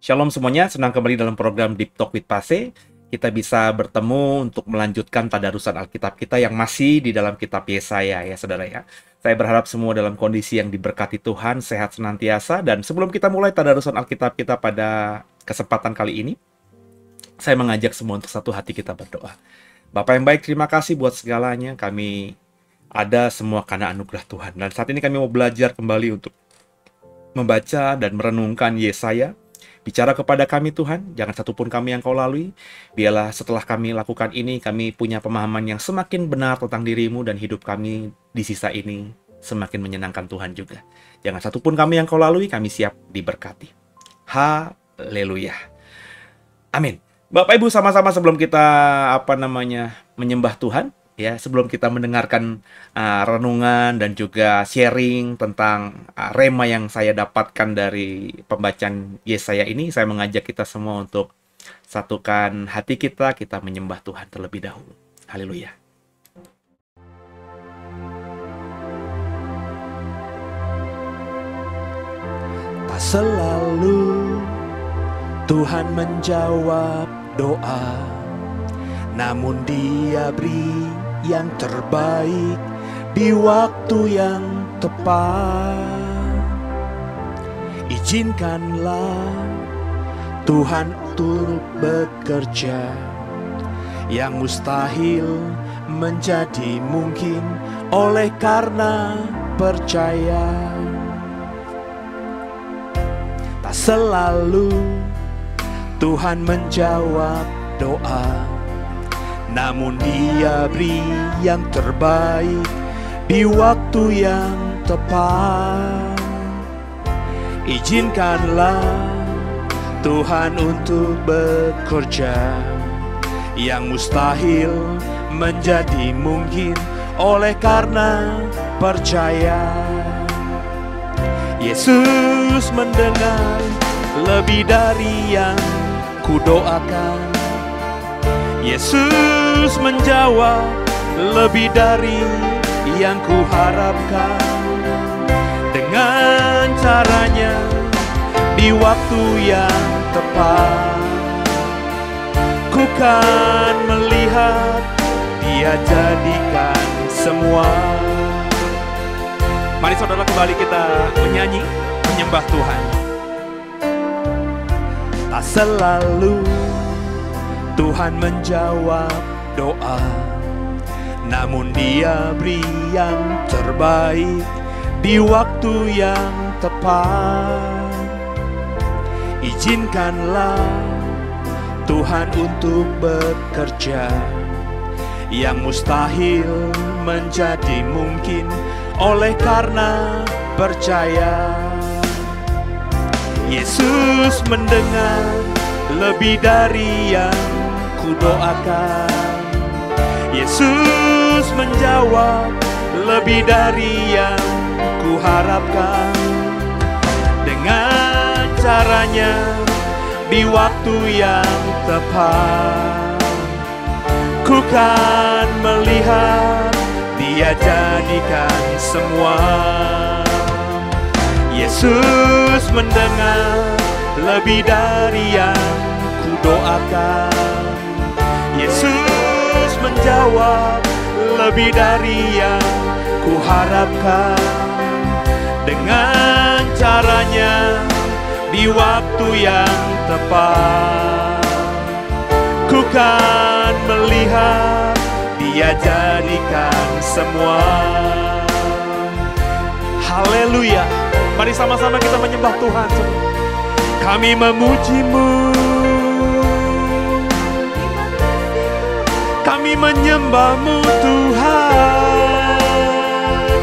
Shalom semuanya, senang kembali dalam program Deep Talk with Pase. Kita bisa bertemu untuk melanjutkan tadarusan Alkitab kita yang masih di dalam kitab Yesaya ya saudara ya. Saya berharap semua dalam kondisi yang diberkati Tuhan, sehat senantiasa. Dan sebelum kita mulai tadarusan Alkitab kita pada kesempatan kali ini, saya mengajak semua untuk satu hati kita berdoa. Bapa yang baik, terima kasih buat segalanya. Kami ada semua karena anugerah Tuhan. Dan saat ini kami mau belajar kembali untuk membaca dan merenungkan Yesaya. Bicara kepada kami Tuhan, jangan satupun kami yang kau lalui. Biarlah setelah kami lakukan ini, kami punya pemahaman yang semakin benar tentang dirimu dan hidup kami di sisa ini semakin menyenangkan Tuhan juga. Jangan satupun kami yang kau lalui, kami siap diberkati. Haleluya. Amin. Bapak Ibu sama-sama sebelum kita menyembah Tuhan, ya, sebelum kita mendengarkan renungan dan juga sharing tentang rema yang saya dapatkan dari pembacaan Yesaya ini, saya mengajak kita semua untuk satukan hati kita menyembah Tuhan terlebih dahulu. Haleluya. Tak selalu Tuhan menjawab doa, namun Dia beri yang terbaik di waktu yang tepat. Izinkanlah Tuhan turut bekerja, yang mustahil menjadi mungkin oleh karena percaya. Tak selalu Tuhan menjawab doa, namun Dia beri yang terbaik di waktu yang tepat. Izinkanlah Tuhan untuk bekerja, yang mustahil menjadi mungkin oleh karena percaya. Yesus mendengar lebih dari yang kudoakan. Yesus menjawab lebih dari yang kuharapkan. Dengan caranya di waktu yang tepat, ku kan melihat Dia jadikan semua. Mari saudara kembali kita menyanyi, menyembah Tuhan. Tak selalu Tuhan menjawab doa, namun Dia beri yang terbaik di waktu yang tepat. Izinkanlah Tuhan untuk bekerja, yang mustahil menjadi mungkin oleh karena percaya. Yesus mendengar lebih dari yang kudoakan. Yesus menjawab lebih dari yang kuharapkan. Dengan caranya di waktu yang tepat, ku kan melihat Dia jadikan semua. Yesus mendengar lebih dari yang ku doakan. Yesus menjawab lebih dari yang ku harapkan. Dengan caranya di waktu yang tepat, ku kan melihat Dia jadikan semua. Haleluya. Mari sama-sama kita menyembah Tuhan. Kami memuji-Mu, kami menyembah-Mu Tuhan,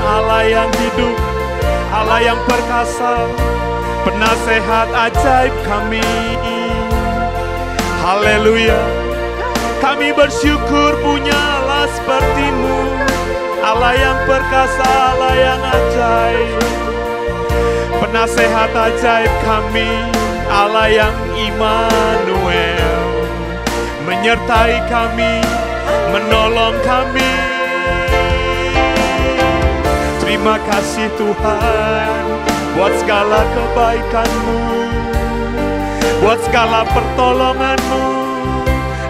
Allah yang hidup, Allah yang perkasa, penasehat ajaib kami. Haleluya. Kami bersyukur punya Allah seperti-Mu, Allah yang perkasa, Allah yang ajaib, penasehat ajaib kami, Allah yang Immanuel, menyertai kami, menolong kami. Terima kasih Tuhan buat segala kebaikan-Mu, buat segala pertolongan-Mu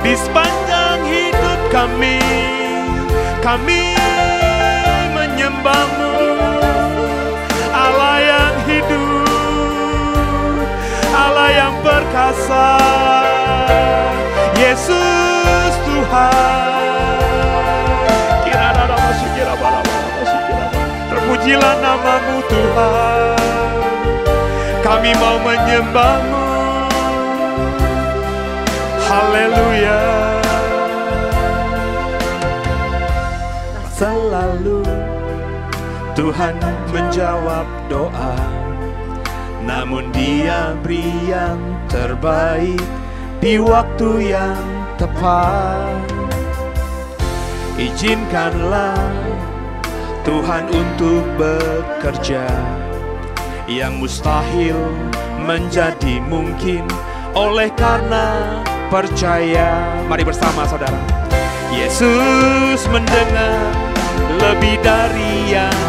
di sepanjang hidup kami. Kami menyembah-Mu, Allah yang hidup, Allah yang perkasa, Yesus Tuhan. Terpujilah nama-Mu Tuhan, kami mau menyembah-Mu. Haleluya. Selalu Tuhan menjawab doa, namun Dia beri yang terbaik di waktu yang tepat. Izinkanlah Tuhan untuk bekerja, yang mustahil menjadi mungkin oleh karena percaya. Mari bersama saudara. Yesus mendengar lebih dari yang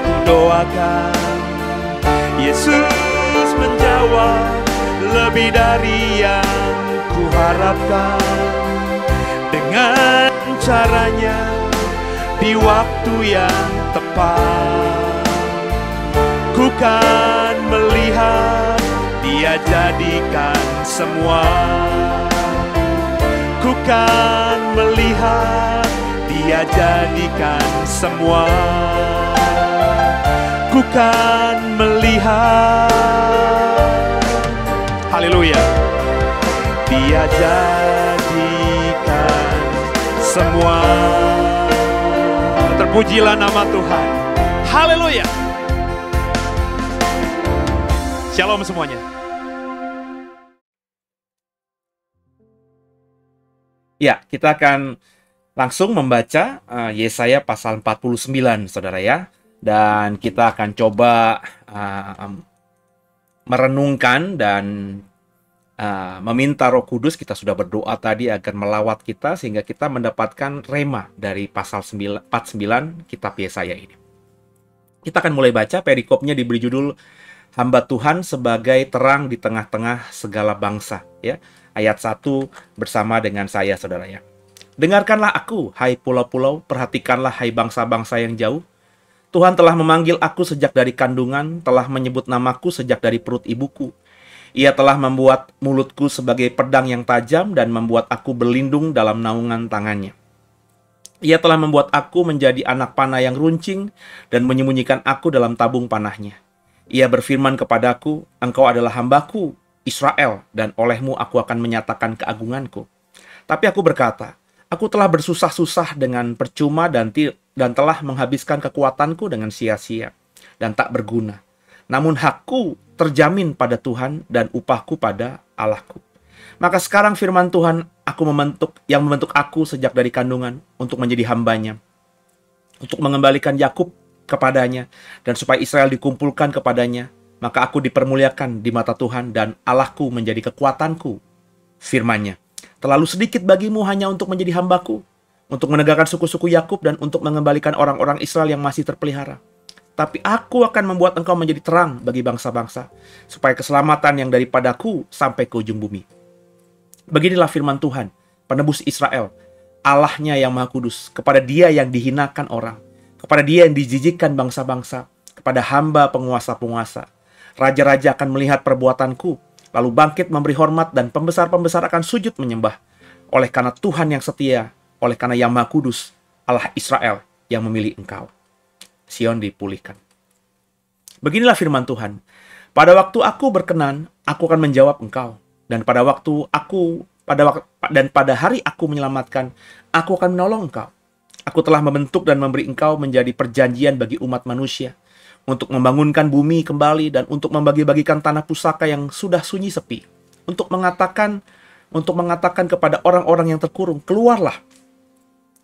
kudoakan. Yesus menjawab lebih dari yang kuharapkan. Dengan caranya di waktu yang tepat, ku kan melihat Dia jadikan semua. Ku kan melihat Dia jadikan semua. Ku kan melihat, haleluya, Dia jadikan semua. Terpujilah nama Tuhan. Haleluya. Shalom semuanya. Ya, kita akan langsung membaca Yesaya pasal 49, saudara ya. Dan kita akan coba merenungkan dan meminta Roh Kudus. Kita sudah berdoa tadi agar melawat kita sehingga kita mendapatkan rema dari pasal 49 kitab Yesaya ini. Kita akan mulai baca. Perikopnya diberi judul Hamba Tuhan sebagai terang di tengah-tengah segala bangsa, ya. Ayat 1 bersama dengan saya, saudara ya. Dengarkanlah aku, hai pulau-pulau, perhatikanlah hai bangsa-bangsa yang jauh. Tuhan telah memanggil aku sejak dari kandungan, telah menyebut namaku sejak dari perut ibuku. Ia telah membuat mulutku sebagai pedang yang tajam dan membuat aku berlindung dalam naungan tangannya. Ia telah membuat aku menjadi anak panah yang runcing dan menyembunyikan aku dalam tabung panahnya. Ia berfirman kepadaku, engkau adalah hambaku, Israel, dan olehmu aku akan menyatakan keagunganku. Tapi aku berkata, aku telah bersusah-susah dengan percuma dan telah menghabiskan kekuatanku dengan sia-sia dan tak berguna. Namun hakku terjamin pada Tuhan dan upahku pada Allahku. Maka sekarang firman Tuhan yang membentuk aku sejak dari kandungan untuk menjadi hambanya, untuk mengembalikan Yakub kepadanya, dan supaya Israel dikumpulkan kepadanya, maka aku dipermuliakan di mata Tuhan, dan Allahku menjadi kekuatanku. Firman-Nya, terlalu sedikit bagimu hanya untuk menjadi hambaku, untuk menegakkan suku-suku Yakub dan untuk mengembalikan orang-orang Israel yang masih terpelihara. Tapi aku akan membuat engkau menjadi terang bagi bangsa-bangsa, supaya keselamatan yang daripadaku sampai ke ujung bumi. Beginilah firman Tuhan, penebus Israel, Allahnya yang Maha Kudus, kepada Dia yang dihinakan orang, kepada Dia yang dijijikkan bangsa-bangsa, kepada hamba penguasa-penguasa. Raja-raja akan melihat perbuatanku, lalu bangkit memberi hormat, dan pembesar-pembesar akan sujud menyembah. Oleh karena Tuhan yang setia, oleh karena yang Maha Kudus, Allah Israel yang memilih engkau. Sion dipulihkan. Beginilah firman Tuhan. Pada waktu aku berkenan, aku akan menjawab engkau. Dan pada hari aku menyelamatkan, aku akan menolong engkau. Aku telah membentuk dan memberi engkau menjadi perjanjian bagi umat manusia, untuk membangunkan bumi kembali dan untuk membagi-bagikan tanah pusaka yang sudah sunyi sepi, untuk mengatakan kepada orang-orang yang terkurung, keluarlah.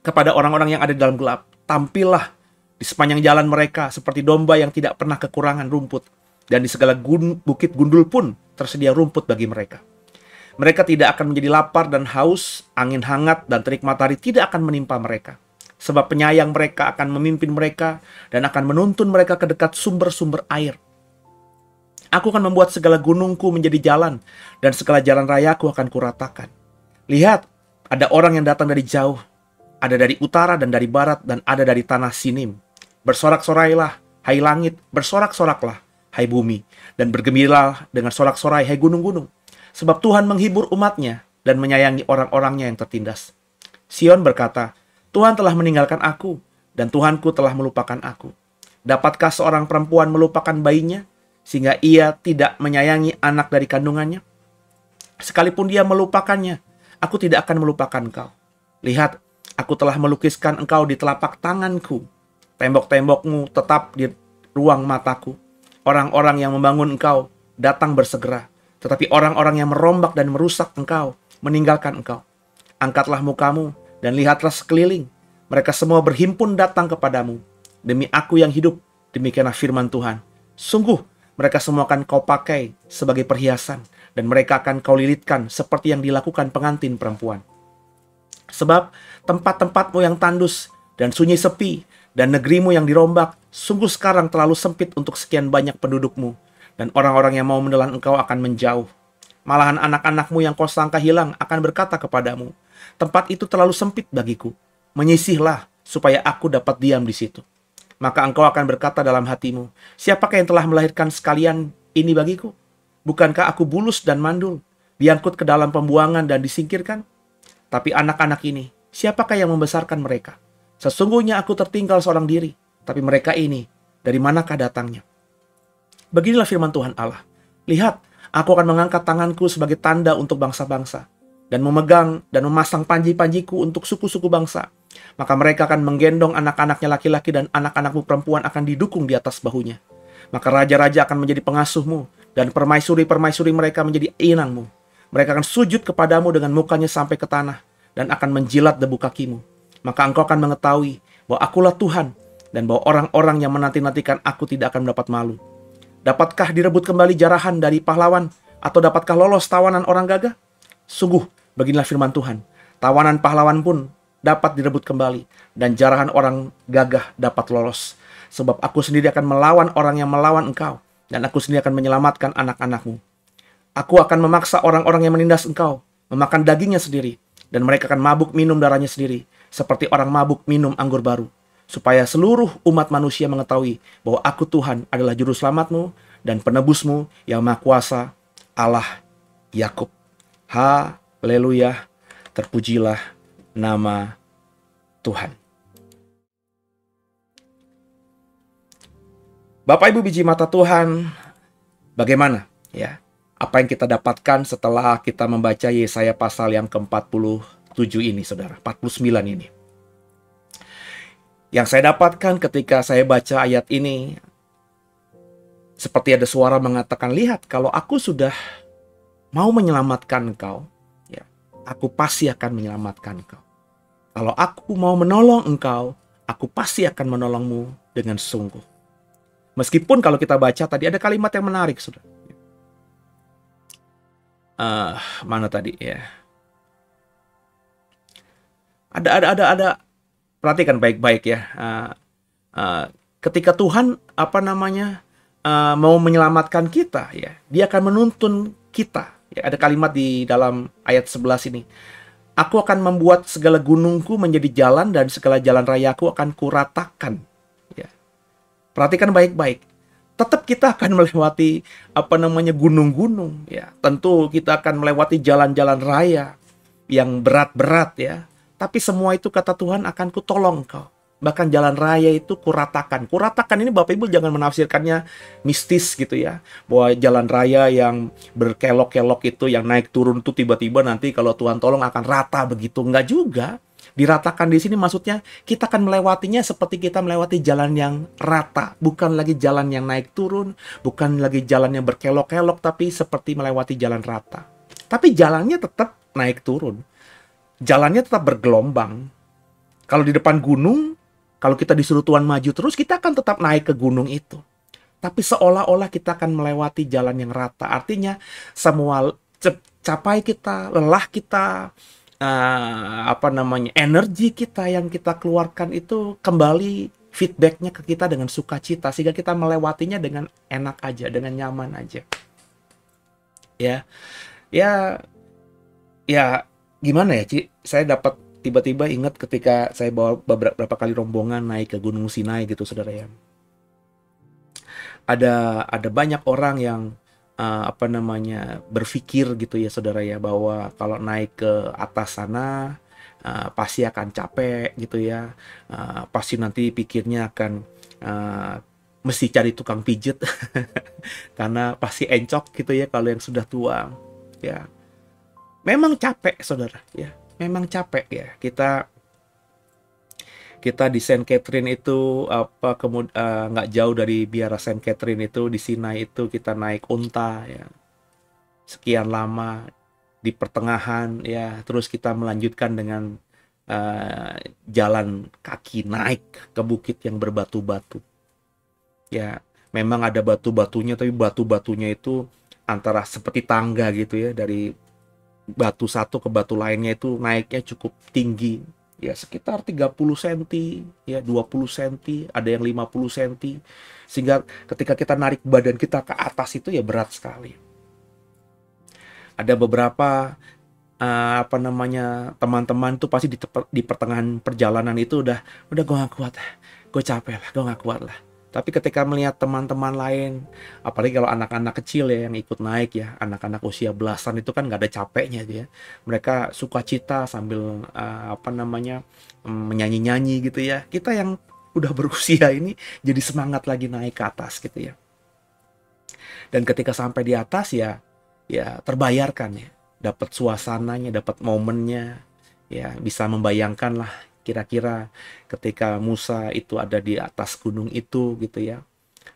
Kepada orang-orang yang ada di dalam gelap, tampillah. Di sepanjang jalan mereka seperti domba yang tidak pernah kekurangan rumput, dan di segala bukit gundul pun tersedia rumput bagi mereka. Mereka tidak akan menjadi lapar dan haus, angin hangat dan terik matahari tidak akan menimpa mereka. Sebab penyayang mereka akan memimpin mereka dan akan menuntun mereka ke dekat sumber-sumber air. Aku akan membuat segala gunungku menjadi jalan, dan segala jalan rayaku akan kuratakan. Lihat, ada orang yang datang dari jauh, ada dari utara dan dari barat, dan ada dari tanah Sinim. Bersorak-sorailah, hai langit, bersorak-soraklah, hai bumi, dan bergembiralah dengan sorak-sorai, hai gunung-gunung. Sebab Tuhan menghibur umatnya dan menyayangi orang-orangnya yang tertindas. Sion berkata, Tuhan telah meninggalkan aku, dan Tuhanku telah melupakan aku. Dapatkah seorang perempuan melupakan bayinya, sehingga ia tidak menyayangi anak dari kandungannya? Sekalipun dia melupakannya, aku tidak akan melupakan engkau. Lihat, aku telah melukiskan engkau di telapak tanganku. Tembok-tembokmu tetap di ruang mataku. Orang-orang yang membangun engkau datang bersegera, tetapi orang-orang yang merombak dan merusak engkau meninggalkan engkau. Angkatlah mukamu dan lihatlah sekeliling. Mereka semua berhimpun datang kepadamu. Demi aku yang hidup, demikianlah firman Tuhan. Sungguh, mereka semua akan kau pakai sebagai perhiasan, dan mereka akan kau lilitkan seperti yang dilakukan pengantin perempuan. Sebab tempat-tempatmu yang tandus dan sunyi sepi, dan negerimu yang dirombak, sungguh sekarang terlalu sempit untuk sekian banyak pendudukmu, dan orang-orang yang mau menelan engkau akan menjauh. Malahan anak-anakmu yang kau sangka hilang akan berkata kepadamu, tempat itu terlalu sempit bagiku, menyisihlah supaya aku dapat diam di situ. Maka engkau akan berkata dalam hatimu, siapakah yang telah melahirkan sekalian ini bagiku? Bukankah aku bulus dan mandul, diangkut ke dalam pembuangan dan disingkirkan? Tapi anak-anak ini, siapakah yang membesarkan mereka? Sesungguhnya aku tertinggal seorang diri, tapi mereka ini, dari manakah datangnya? Beginilah firman Tuhan Allah. Lihat, aku akan mengangkat tanganku sebagai tanda untuk bangsa-bangsa, dan memegang dan memasang panji-panjiku untuk suku-suku bangsa. Maka mereka akan menggendong anak-anaknya laki-laki, dan anak-anakmu perempuan akan didukung di atas bahunya. Maka raja-raja akan menjadi pengasuhmu, dan permaisuri-permaisuri mereka menjadi inangmu. Mereka akan sujud kepadamu dengan mukanya sampai ke tanah, dan akan menjilat debu kakimu. Maka engkau akan mengetahui bahwa akulah Tuhan, dan bahwa orang-orang yang menanti-nantikan aku tidak akan mendapat malu. Dapatkah direbut kembali jarahan dari pahlawan, atau dapatkah lolos tawanan orang gagah? Sungguh, beginilah firman Tuhan, tawanan pahlawan pun dapat direbut kembali, dan jarahan orang gagah dapat lolos. Sebab aku sendiri akan melawan orang yang melawan engkau, dan aku sendiri akan menyelamatkan anak-anakmu. Aku akan memaksa orang-orang yang menindas engkau memakan dagingnya sendiri, dan mereka akan mabuk minum darahnya sendiri, seperti orang mabuk minum anggur baru, supaya seluruh umat manusia mengetahui bahwa aku Tuhan adalah juru selamatmu dan penebusmu yang Maha Kuasa, Allah Yakub. Haleluya, terpujilah nama Tuhan. Bapak Ibu biji mata Tuhan, bagaimana ya? Apa yang kita dapatkan setelah kita membaca Yesaya pasal yang ke-47 ini, saudara, 49 ini. Yang saya dapatkan ketika saya baca ayat ini, seperti ada suara mengatakan, lihat, kalau aku sudah mau menyelamatkan engkau, ya, aku pasti akan menyelamatkan engkau. Kalau aku mau menolong engkau, Aku pasti akan menolongmu dengan sungguh. Meskipun kalau kita baca tadi ada kalimat yang menarik, Saudara. Mana tadi ya? Ada. Perhatikan baik-baik ya. Ketika Tuhan mau menyelamatkan kita, ya, Dia akan menuntun kita. Ya, ada kalimat di dalam ayat 11 ini. Aku akan membuat segala gunungku menjadi jalan dan segala jalan rayaku akan kuratakan. Ya. Perhatikan baik-baik. Tetap kita akan melewati gunung-gunung. Ya. Tentu kita akan melewati jalan-jalan raya yang berat-berat ya. Tapi semua itu kata Tuhan akan kutolong kau. Bahkan jalan raya itu kuratakan. Kuratakan ini Bapak Ibu jangan menafsirkannya mistis gitu ya. Bahwa jalan raya yang berkelok-kelok itu, yang naik turun itu tiba-tiba nanti kalau Tuhan tolong akan rata begitu. Enggak juga. Diratakan di sini maksudnya kita akan melewatinya seperti kita melewati jalan yang rata. Bukan lagi jalan yang naik turun. Bukan lagi jalan yang berkelok-kelok. Tapi seperti melewati jalan rata. Tapi jalannya tetap naik turun. Jalannya tetap bergelombang. Kalau di depan gunung, kalau kita disuruh Tuhan maju terus, kita akan tetap naik ke gunung itu. Tapi seolah-olah kita akan melewati jalan yang rata. Artinya semua capai kita, lelah kita, energi kita yang kita keluarkan itu kembali feedbacknya ke kita dengan sukacita. Sehingga kita melewatinya dengan enak aja, dengan nyaman aja. Ya, gimana ya, Ci? Saya dapat tiba-tiba ingat ketika saya bawa beberapa kali rombongan naik ke Gunung Sinai gitu, Saudara ya. Ada banyak orang yang berpikir gitu ya, Saudara ya, bahwa kalau naik ke atas sana pasti akan capek gitu ya. Pasti nanti pikirnya akan mesti cari tukang pijet karena pasti encok gitu ya kalau yang sudah tua. Ya. Memang capek, Saudara ya. Memang capek ya. Kita di Saint Catherine itu nggak jauh dari biara Saint Catherine itu di Sinai itu kita naik unta ya. Sekian lama di pertengahan ya, terus kita melanjutkan dengan jalan kaki naik ke bukit yang berbatu-batu. Ya, memang ada batu-batunya tapi batu-batunya itu antara seperti tangga gitu ya, dari batu satu ke batu lainnya itu naiknya cukup tinggi ya, sekitar 30 cm ya, 20 cm, ada yang 50 cm, sehingga ketika kita narik badan kita ke atas itu ya berat sekali. Ada beberapa teman-teman tuh pasti di pertengahan perjalanan itu udah gue gak kuat, gue capek lah, gue gak kuat lah. Tapi ketika melihat teman-teman lain, apalagi kalau anak-anak kecil ya yang ikut naik ya, anak-anak usia belasan itu kan nggak ada capeknya dia. Mereka sukacita sambil menyanyi-nyanyi gitu ya. Kita yang udah berusia ini jadi semangat lagi naik ke atas gitu ya. Dan ketika sampai di atas ya terbayarkan ya, dapat suasananya, dapat momennya, ya bisa membayangkan lah. Kira-kira ketika Musa itu ada di atas gunung itu gitu ya.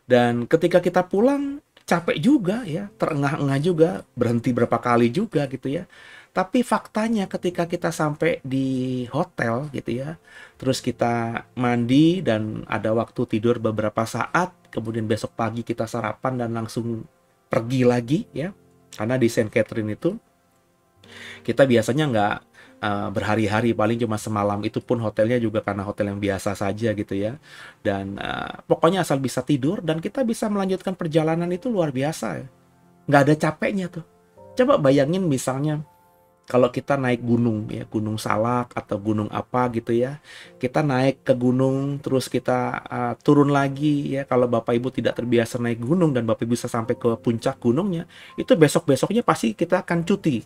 Dan ketika kita pulang capek juga ya, terengah-engah juga, berhenti berapa kali juga gitu ya. Tapi faktanya ketika kita sampai di hotel gitu ya, terus kita mandi dan ada waktu tidur beberapa saat, kemudian besok pagi kita sarapan dan langsung pergi lagi ya. Karena di Saint Catherine itu kita biasanya nggak berhari-hari, paling cuma semalam, itu pun hotelnya juga karena hotel yang biasa saja gitu ya. Dan pokoknya asal bisa tidur dan kita bisa melanjutkan perjalanan itu luar biasa ya. Nggak ada capeknya tuh. Coba bayangin misalnya kalau kita naik gunung ya, Gunung Salak atau gunung apa gitu ya. Kita naik ke gunung terus kita turun lagi ya. Kalau Bapak Ibu tidak terbiasa naik gunung dan Bapak Ibu bisa sampai ke puncak gunungnya, itu besok-besoknya pasti kita akan cuti.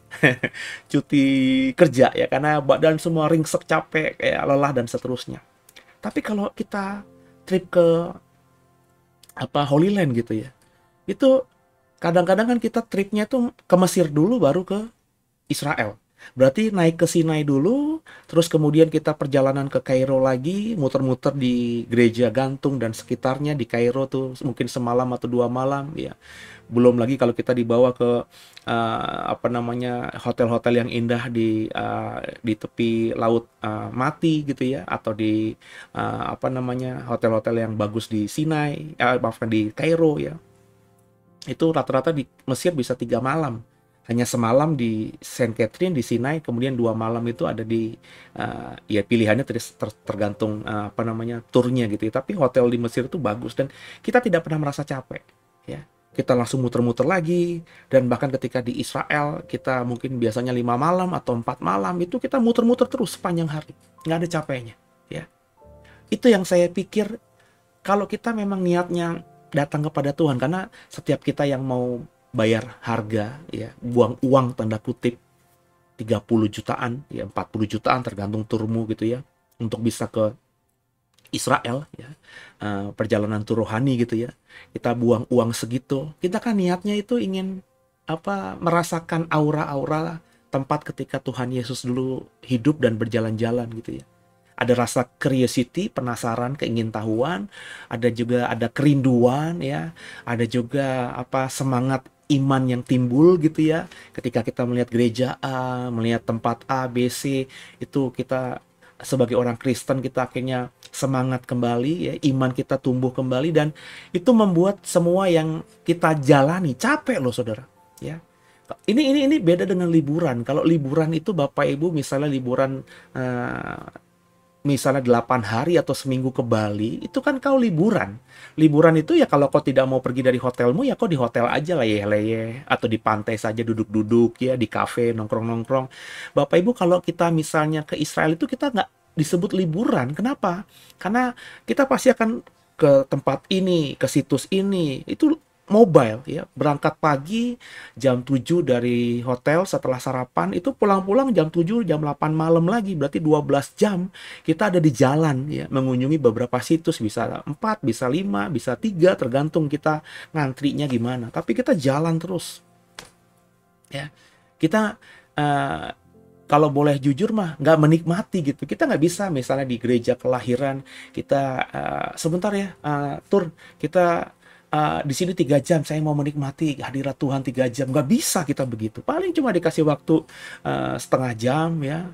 Cuti kerja ya, karena badan semua ringsek, capek, kayak lelah dan seterusnya. Tapi kalau kita trip ke Holy Land gitu ya, itu kadang-kadang kan kita tripnya tuh ke Mesir dulu baru ke Israel. Berarti naik ke Sinai dulu, terus kemudian kita perjalanan ke Kairo lagi, muter-muter di gereja gantung dan sekitarnya di Kairo tuh mungkin semalam atau 2 malam ya. Belum lagi kalau kita dibawa ke apa namanya, hotel-hotel yang indah di tepi laut mati gitu ya, atau di apa namanya, hotel-hotel yang bagus di Sinai, maafkan, di Kairo ya. Itu rata-rata di Mesir bisa 3 malam. Hanya semalam di Saint Catherine di Sinai, kemudian 2 malam itu ada di ya pilihannya tergantung apa namanya, turnya gitu ya. Tapi hotel di Mesir itu bagus dan kita tidak pernah merasa capek ya. Kita langsung muter-muter lagi, dan bahkan ketika di Israel kita mungkin biasanya 5 malam atau 4 malam, itu kita muter-muter terus sepanjang hari, nggak ada capeknya ya. Itu yang saya pikir, kalau kita memang niatnya datang kepada Tuhan, karena setiap kita yang mau bayar harga ya, buang uang tanda kutip 30 jutaan ya, 40 jutaan tergantung turmu gitu ya, untuk bisa ke Israel ya, perjalanan tur rohani gitu ya, kita buang uang segitu, kita kan niatnya itu ingin apa, merasakan aura-aura tempat ketika Tuhan Yesus dulu hidup dan berjalan-jalan gitu ya. Ada rasa curiosity, penasaran, keingintahuan, ada kerinduan ya, ada juga apa, semangat iman yang timbul gitu ya. Ketika kita melihat gereja A, melihat tempat A, B, C, itu kita sebagai orang Kristen kita akhirnya semangat kembali ya, iman kita tumbuh kembali, dan itu membuat semua yang kita jalani capek loh saudara ya. Ini beda dengan liburan. Kalau liburan itu Bapak Ibu misalnya liburan misalnya 8 hari atau seminggu ke Bali, itu kan kau liburan. Liburan itu ya kalau kau tidak mau pergi dari hotelmu, ya kau di hotel aja leyeh-leyeh, atau di pantai saja duduk-duduk ya, di kafe nongkrong-nongkrong. Bapak Ibu, kalau kita misalnya ke Israel itu kita nggak disebut liburan. Kenapa? Karena kita pasti akan ke tempat ini, ke situs ini. Itu mobile ya, berangkat pagi jam 7 dari hotel, setelah sarapan itu pulang-pulang jam 7 jam 8 malam lagi, berarti 12 jam kita ada di jalan ya, mengunjungi beberapa situs, bisa 4, bisa 5, bisa 3, tergantung kita ngantrinya gimana, tapi kita jalan terus ya. Kita kalau boleh jujur mah nggak menikmati gitu. Kita nggak bisa misalnya di gereja kelahiran kita sebentar ya, tur kita di sini 3 jam, saya mau menikmati hadirat Tuhan 3 jam. Nggak bisa kita begitu. Paling cuma dikasih waktu setengah jam ya.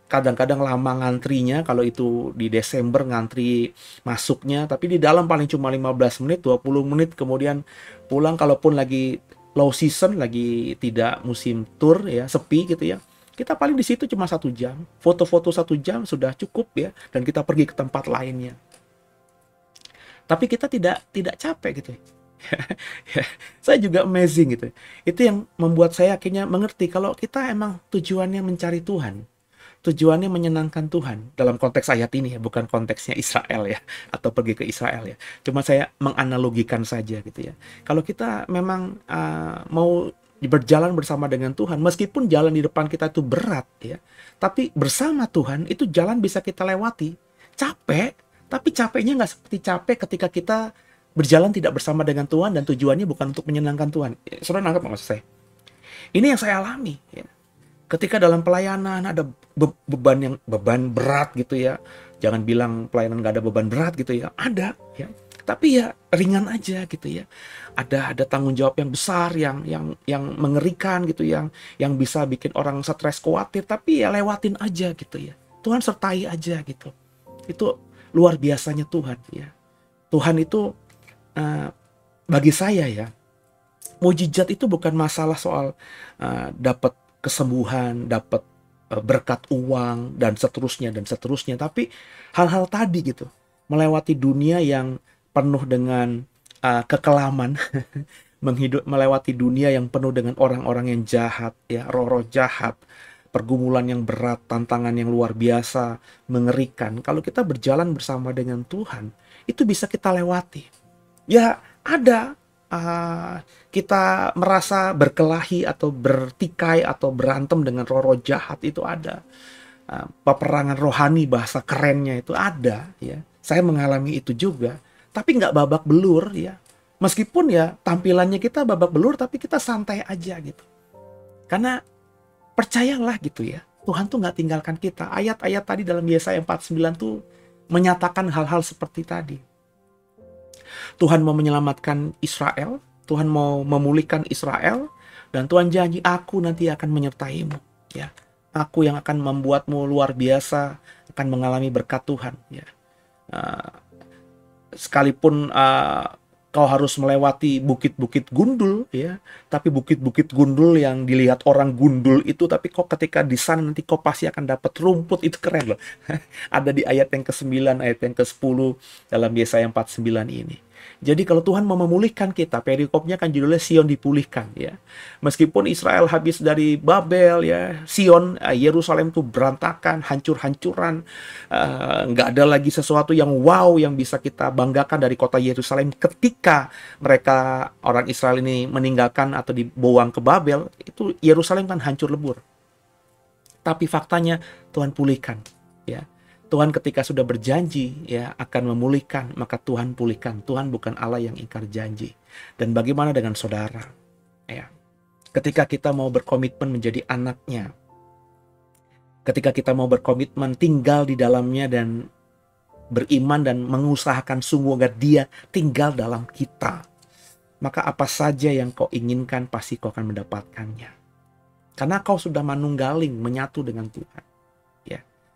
Kadang-kadang lama ngantrinya, kalau itu di Desember ngantri masuknya, tapi di dalam paling cuma 15 menit, 20 menit, kemudian pulang. Kalaupun lagi low season, lagi tidak musim tur ya, sepi gitu ya, kita paling di situ cuma 1 jam. Foto-foto 1 jam sudah cukup ya, dan kita pergi ke tempat lainnya. Tapi kita tidak capek gitu. Saya juga amazing gitu. Itu yang membuat saya akhirnya mengerti kalau kita emang tujuannya mencari Tuhan, tujuannya menyenangkan Tuhan, dalam konteks ayat ini ya, bukan konteksnya Israel ya, atau pergi ke Israel ya. Cuma saya menganalogikan saja gitu ya. Kalau kita memang mau berjalan bersama dengan Tuhan, meskipun jalan di depan kita itu berat ya, tapi bersama Tuhan itu jalan bisa kita lewati. Capek, tapi capeknya nggak seperti capek ketika kita berjalan tidak bersama dengan Tuhan dan tujuannya bukan untuk menyenangkan Tuhan. Saudara nangkep maksud saya? Ini yang saya alami ya. Ketika dalam pelayanan ada beban berat gitu ya. Jangan bilang pelayanan nggak ada beban berat gitu ya. Ada ya. Tapi ya ringan aja gitu ya. Ada tanggung jawab yang besar, yang mengerikan gitu, yang bisa bikin orang stres, khawatir, tapi ya lewatin aja gitu ya. Tuhan sertai aja gitu. Itu luar biasanya Tuhan ya. Tuhan itu bagi saya ya, mujizat itu bukan masalah soal dapat kesembuhan, dapat berkat uang dan seterusnya, tapi hal-hal tadi gitu, melewati dunia yang penuh dengan kekelaman, melewati dunia yang penuh dengan orang-orang yang jahat ya, roh-roh jahat, pergumulan yang berat, tantangan yang luar biasa, mengerikan. Kalau kita berjalan bersama dengan Tuhan, itu bisa kita lewati. Ya ada kita merasa berkelahi atau bertikai atau berantem dengan roh-roh jahat, itu ada. Peperangan rohani, bahasa kerennya itu ada ya. Saya mengalami itu juga, tapi nggak babak belur ya. Meskipun ya tampilannya kita babak belur, tapi kita santai aja gitu. Karena percayalah gitu ya. Tuhan tuh nggak tinggalkan kita. Ayat-ayat tadi dalam Yesaya 49 tuh menyatakan hal-hal seperti tadi. Tuhan mau menyelamatkan Israel, Tuhan mau memulihkan Israel, dan Tuhan janji, aku nanti akan menyertaimu. Ya, aku yang akan membuatmu luar biasa, akan mengalami berkat Tuhan. Ya, sekalipun kau harus melewati bukit-bukit gundul, ya, tapi bukit-bukit gundul yang dilihat orang gundul itu, tapi kok ketika di sana nanti kau pasti akan dapat rumput. Itu keren loh. Ada di ayat yang ke-9, ayat yang ke-10 dalam Yesaya 49 ini. Jadi kalau Tuhan mau memulihkan kita, perikopnya kan judulnya Sion dipulihkan, ya. Meskipun Israel habis dari Babel, ya, Sion, Yerusalem tuh berantakan, hancur-hancuran, nggak ada lagi sesuatu yang wow yang bisa kita banggakan dari kota Yerusalem ketika mereka orang Israel ini meninggalkan atau dibuang ke Babel. Itu Yerusalem kan hancur lebur. Tapi faktanya Tuhan pulihkan, ya. Tuhan ketika sudah berjanji ya akan memulihkan, maka Tuhan pulihkan. Tuhan bukan Allah yang ingkar janji. Dan bagaimana dengan saudara? Ya. Ketika kita mau berkomitmen menjadi anaknya, ketika kita mau berkomitmen tinggal di dalamnya dan beriman dan mengusahakan sungguh agar dia tinggal dalam kita, maka apa saja yang kau inginkan pasti kau akan mendapatkannya. Karena kau sudah manunggaling, menyatu dengan Tuhan.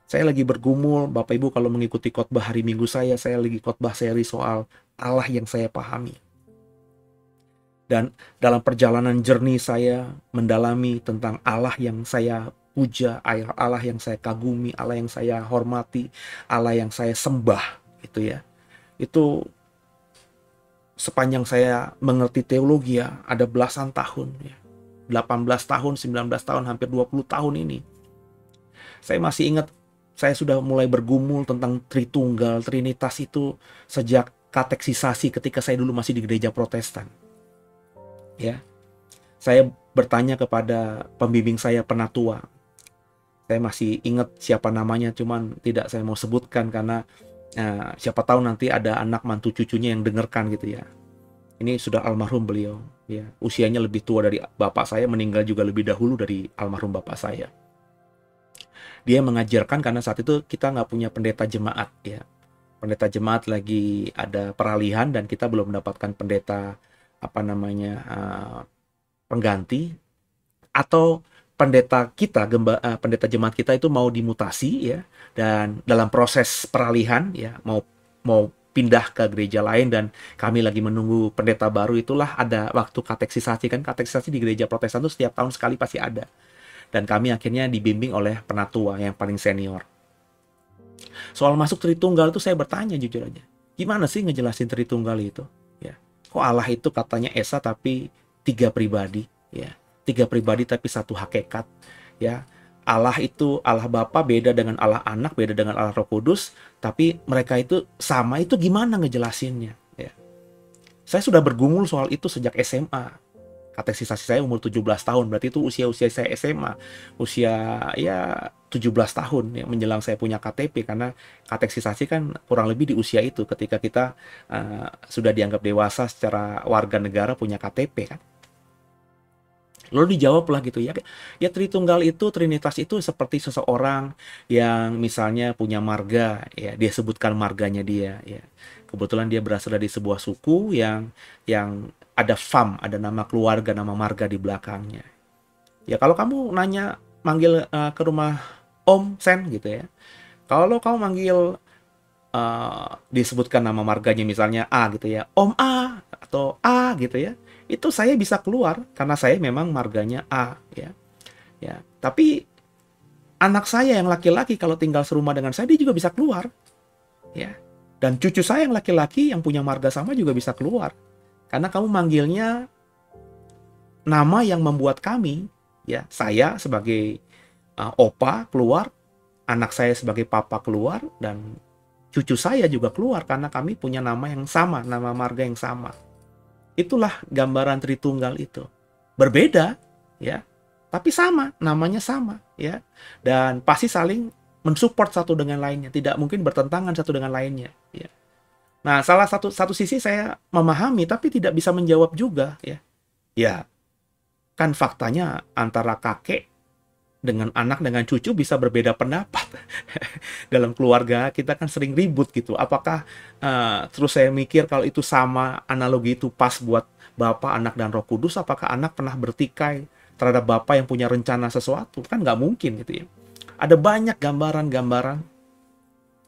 Saya lagi bergumul, Bapak Ibu kalau mengikuti khotbah hari Minggu saya lagi khotbah seri soal Allah yang saya pahami. Dan dalam perjalanan jernih saya mendalami tentang Allah yang saya puja, Allah yang saya kagumi, Allah yang saya hormati, Allah yang saya sembah, gitu ya. Itu sepanjang saya mengerti teologi ya, ada belasan tahun ya. 18 tahun, 19 tahun, hampir 20 tahun ini. Saya masih ingat saya sudah mulai bergumul tentang Tritunggal, Trinitas itu sejak kateksisasi ketika saya dulu masih di gereja Protestan. Ya, saya bertanya kepada pembimbing saya penatua. Saya masih ingat siapa namanya, cuman tidak saya mau sebutkan karena siapa tahu nanti ada anak mantu cucunya yang dengarkan gitu ya. Ini sudah almarhum beliau. Ya, usianya lebih tua dari bapak saya, meninggal juga lebih dahulu dari almarhum bapak saya. Dia mengajarkan karena saat itu kita nggak punya pendeta jemaat ya. Pendeta jemaat lagi ada peralihan dan kita belum mendapatkan pendeta pengganti, atau pendeta kita pendeta jemaat kita itu mau dimutasi ya, dan dalam proses peralihan ya mau pindah ke gereja lain dan kami lagi menunggu pendeta baru. Itulah ada waktu kateksisasi, kan kateksisasi di gereja Protestan itu setiap tahun sekali pasti ada. Dan kami akhirnya dibimbing oleh penatua yang paling senior. Soal masuk Tritunggal itu saya bertanya jujur aja. Gimana sih ngejelasin Tritunggal itu? Ya. Kok Allah itu katanya Esa tapi 3 pribadi? Ya. 3 pribadi tapi 1 hakikat. Ya. Allah itu Allah Bapa beda dengan Allah Anak, beda dengan Allah Roh Kudus. Tapi mereka itu sama, itu gimana ngejelasinnya? Ya. Saya sudah bergumul soal itu sejak SMA. Kateksisasi saya umur 17 tahun, berarti itu usia saya SMA, usia ya 17 tahun ya, menjelang saya punya KTP, karena kateksisasi kan kurang lebih di usia itu ketika kita sudah dianggap dewasa secara warga negara punya KTP kan. Lalu dijawablah gitu ya, ya Tritunggal itu, Trinitas itu seperti seseorang yang misalnya punya marga, ya dia sebutkan marganya dia, ya kebetulan dia berasal dari sebuah suku yang ada fam, ada nama keluarga, nama marga di belakangnya. Ya kalau kamu nanya manggil ke rumah Om Sen gitu ya, kalau kamu manggil disebutkan nama marganya misalnya A gitu ya, Om A atau A gitu ya, itu saya bisa keluar karena saya memang marganya A ya. Ya, tapi anak saya yang laki-laki kalau tinggal serumah dengan saya dia juga bisa keluar. Ya. Dan cucu saya yang laki-laki yang punya marga sama juga bisa keluar. Karena kamu manggilnya nama yang membuat kami, ya, saya sebagai opa keluar, anak saya sebagai papa keluar, dan cucu saya juga keluar karena kami punya nama yang sama, nama marga yang sama. Itulah gambaran Tritunggal itu. Berbeda, ya, tapi sama, namanya sama, ya, dan pasti saling mensupport satu dengan lainnya, tidak mungkin bertentangan satu dengan lainnya, ya. Nah, salah satu sisi saya memahami tapi tidak bisa menjawab juga ya. Ya, kan faktanya antara kakek dengan anak, dengan cucu bisa berbeda pendapat. Dalam keluarga kita kan sering ribut gitu. Apakah terus saya mikir kalau itu sama, analogi itu pas buat Bapa, Anak, dan Roh Kudus, apakah anak pernah bertikai terhadap Bapa yang punya rencana sesuatu? Kan nggak mungkin gitu ya. Ada banyak gambaran-gambaran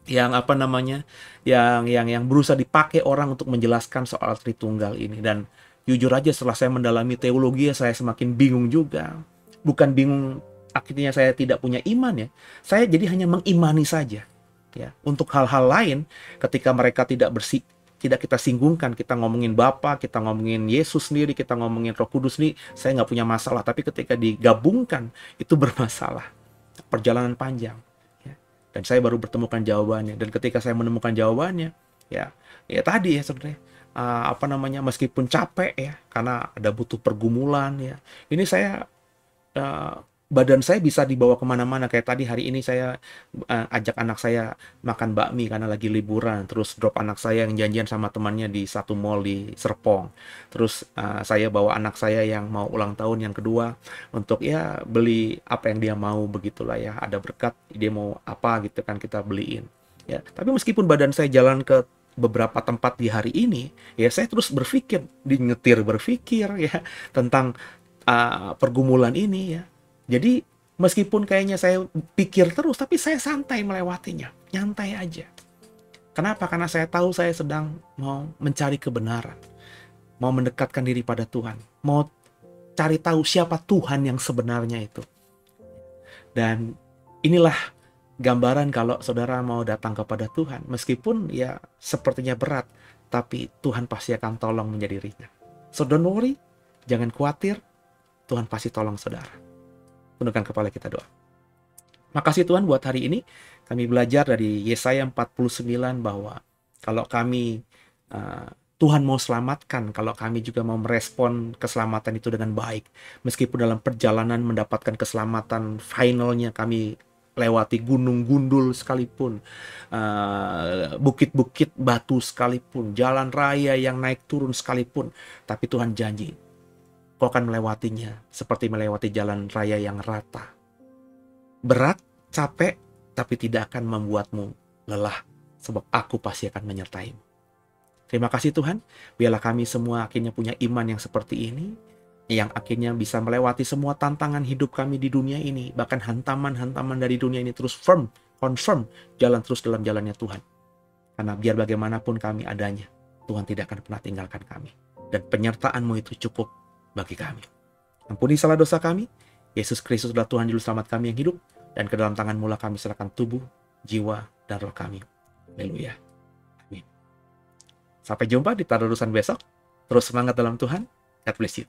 yang apa namanya, yang berusaha dipakai orang untuk menjelaskan soal Tritunggal ini. Dan jujur aja setelah saya mendalami teologi, saya semakin bingung juga. Bukan bingung akhirnya saya tidak punya iman ya, saya jadi hanya mengimani saja ya. Untuk hal-hal lain ketika mereka tidak kita singgungkan, kita ngomongin Bapa, kita ngomongin Yesus sendiri, kita ngomongin Roh Kudus nih, saya nggak punya masalah. Tapi ketika digabungkan itu bermasalah. Perjalanan panjang ya. Dan saya baru bertemukan jawabannya. Dan ketika saya menemukan jawabannya ya tadi ya sebenarnya apa namanya, meskipun capek ya karena ada butuh pergumulan ya, ini saya badan saya bisa dibawa kemana-mana. Kayak tadi hari ini saya ajak anak saya makan bakmi karena lagi liburan. Terus drop anak saya yang janjian sama temannya di satu mall di Serpong. Terus saya bawa anak saya yang mau ulang tahun yang kedua untuk ya beli apa yang dia mau, begitulah ya. Ada berkat, dia mau apa gitu kan kita beliin. Ya, tapi meskipun badan saya jalan ke beberapa tempat di hari ini, ya saya terus berpikir ya tentang pergumulan ini ya. Jadi meskipun kayaknya saya pikir terus, tapi saya santai melewatinya, nyantai aja. Kenapa? Karena saya tahu saya sedang mau mencari kebenaran, mau mendekatkan diri pada Tuhan, mau cari tahu siapa Tuhan yang sebenarnya itu. Dan inilah gambaran kalau saudara mau datang kepada Tuhan, meskipun ya sepertinya berat, tapi Tuhan pasti akan tolong menjadi ringan. So don't worry, jangan khawatir, Tuhan pasti tolong saudara. Tundukkan kepala kita doa. Makasih Tuhan buat hari ini. Kami belajar dari Yesaya 49 bahwa kalau kami Tuhan mau selamatkan, kalau kami juga mau merespon keselamatan itu dengan baik. Meskipun dalam perjalanan mendapatkan keselamatan finalnya kami lewati gunung gundul sekalipun, bukit-bukit batu sekalipun, jalan raya yang naik turun sekalipun, tapi Tuhan janji Kau akan melewatinya seperti melewati jalan raya yang rata. Berat, capek, tapi tidak akan membuatmu lelah, sebab aku pasti akan menyertaimu. Terima kasih Tuhan, biarlah kami semua akhirnya punya iman yang seperti ini, yang akhirnya bisa melewati semua tantangan hidup kami di dunia ini, bahkan hantaman-hantaman dari dunia ini terus confirm, jalan terus dalam jalannya Tuhan. Karena biar bagaimanapun kami adanya, Tuhan tidak akan pernah tinggalkan kami. Dan penyertaan-Mu itu cukup bagi kami. Ampuni salah dosa kami. Yesus Kristus adalah Tuhan Juru Selamat kami yang hidup, dan ke dalam tangan-Mu kami serahkan tubuh, jiwa, dan roh kami. Haleluya. Amin. Sampai jumpa di tadarusan besok. Terus semangat dalam Tuhan. God bless you.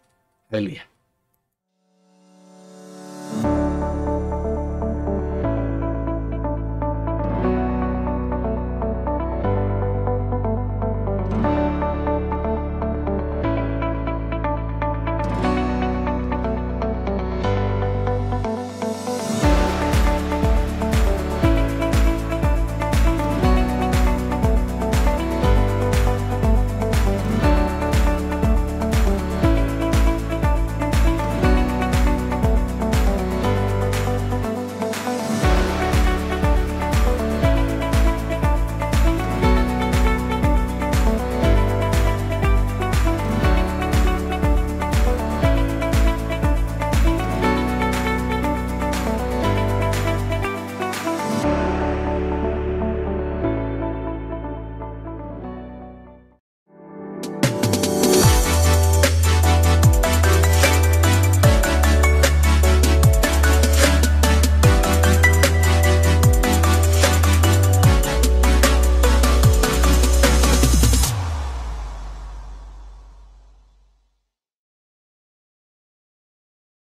Haleluya.